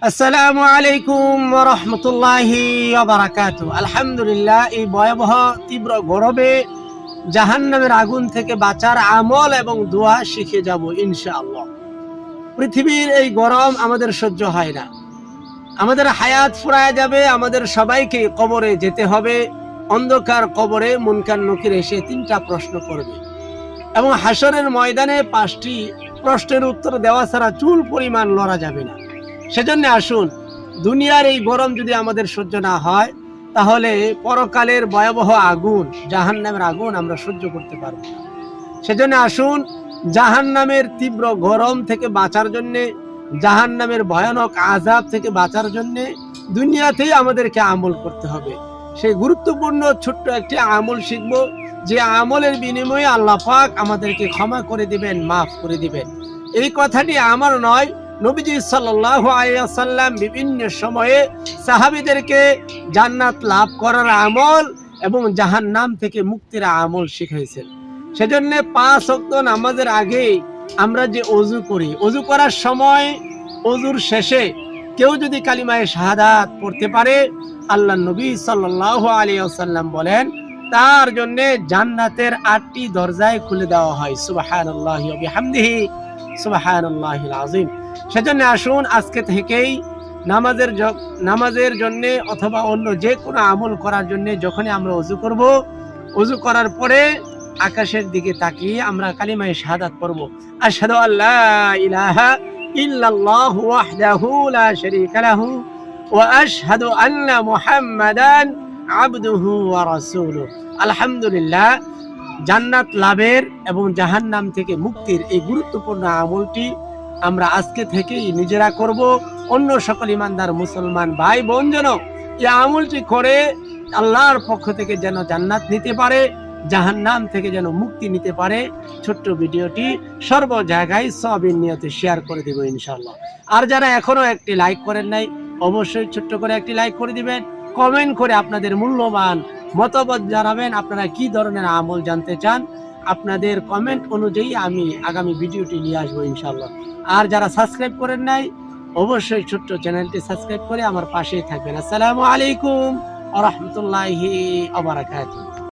আসসালামু আলাইকুম ওয়া রাহমাতুল্লাহি ওয়া বারাকাতুহু। আলহামদুলিল্লাহ, এই ভয়াবহ তীব্র গরমে জাহান্নামের আগুন থেকে বাঁচার আমল এবং দোয়া শিখে যাব ইনশাআল্লাহ। পৃথিবীর এই গরম আমাদের সহ্য হয় না, আমাদের হায়াত ফুরায় যাবে, আমাদের সবাইকে কবরে যেতে হবে। অন্ধকার কবরে মুনকার নকির এসে 3টা প্রশ্ন করবে এবং হাসরের ময়দানে 5টি প্রশ্নের উত্তর দেওয়া ছাড়া চুল পরিমাণ লড়া যাবে না। সেজন্য আসুন, দুনিয়ার এই গরম যদি আমাদের সহ্য না হয়, তাহলে পরকালের ভয়াবহ আগুন, জাহান্নামের আগুন আমরা সহ্য করতে পারব না। সেজন্য আসুন, জাহান্নামের তীব্র গরম থেকে বাঁচার জন্যে, জাহান্নামের ভয়ানক আযাব থেকে বাঁচার জন্যে দুনিয়াতেই আমাদেরকে আমল করতে হবে। সেই গুরুত্বপূর্ণ ছোট্ট একটি আমল শিখব, যে আমলের বিনিময়ে আল্লাহ পাক আমাদেরকে ক্ষমা করে দিবেন, মাফ করে দিবেন। এই কথাটি আমার নয়, নবীজি সাল্লাল্লাহু আলাইহি ওয়াসাল্লাম বিভিন্ন সময়ে সাহাবীদেরকে জান্নাত লাভ করার আমল এবং জাহান্নাম থেকে মুক্তির আমল শিখাইছেন। সেজন্য 5 ওয়াক্ত নামাজের আগে আমরা যে ওযু করি, ওযু করার সময় ওযুর শেষে কেউ যদি কালিমায়ে শাহাদাত পড়তে পারে, আল্লাহর নবী সাল্লাল্লাহু আলাইহি ওয়াসাল্লাম বলেন তার জন্য জান্নাতের 8টি দরজায় খুলে দেওয়া হয়। সুবহানাল্লাহি ওয়া বিহামদিহি, সুবহানাল্লাহিল আযীম। সেজন্য আসুন, আজকে থেকেই নামাজের জন্য অথবা অন্য যে কোনো আমল করার জন্য যখনই আমরা ওযু করব, ওযু করার পরে আকাশের দিকে তাকিয়ে আমরা কালিমায়ে শাহাদাত পড়ব। আশহাদু আল্লা ইলাহা ইল্লাল্লাহু ওয়াহদাহু লা শারীকা লাহু ওয়া আশহাদু আন্না মুহাম্মাদান আবদুহু ওয়া রাসূলুহু। আলহামদুলিল্লাহ, জান্নাত লাভের এবং জাহান্নাম থেকে মুক্তির এই গুরুত্বপূর্ণ আমলটি আমরা আজকে থেকেই নিজেরা করব। অন্য সকল ইমানদার মুসলমান ভাই বোন যেন এই আমলটি করে আল্লাহর পক্ষ থেকে যেন জান্নাত নিতে পারে, জাহান্নাম থেকে যেন মুক্তি নিতে পারে। ছোট্ট ভিডিওটি সর্ব জায়গায় সওয়াবের নিয়তে শেয়ার করে দেব ইনশাআল্লাহ। আর যারা এখনো একটি লাইক করেন নাই, অবশ্যই ছোট্ট করে একটি লাইক করে দিবেন। কমেন্ট করে আপনাদের মূল্যবান মতামত জানাবেন, আপনারা কি ধরনের আমল জানতে চান। আপনাদের কমেন্ট অনুযায়ী আমি আগামী ভিডিওটি নিয়ে আসবো ইনশাআল্লাহ। আর যারা সাবস্ক্রাইব করেন নাই, অবশ্যই ছোট্ট চ্যানেলটি সাবস্ক্রাইব করে আমার পাশেই থাকবেন। আসসালামু আলাইকুম ওয়া রাহমাতুল্লাহি ওয়া বারাকাতুহু।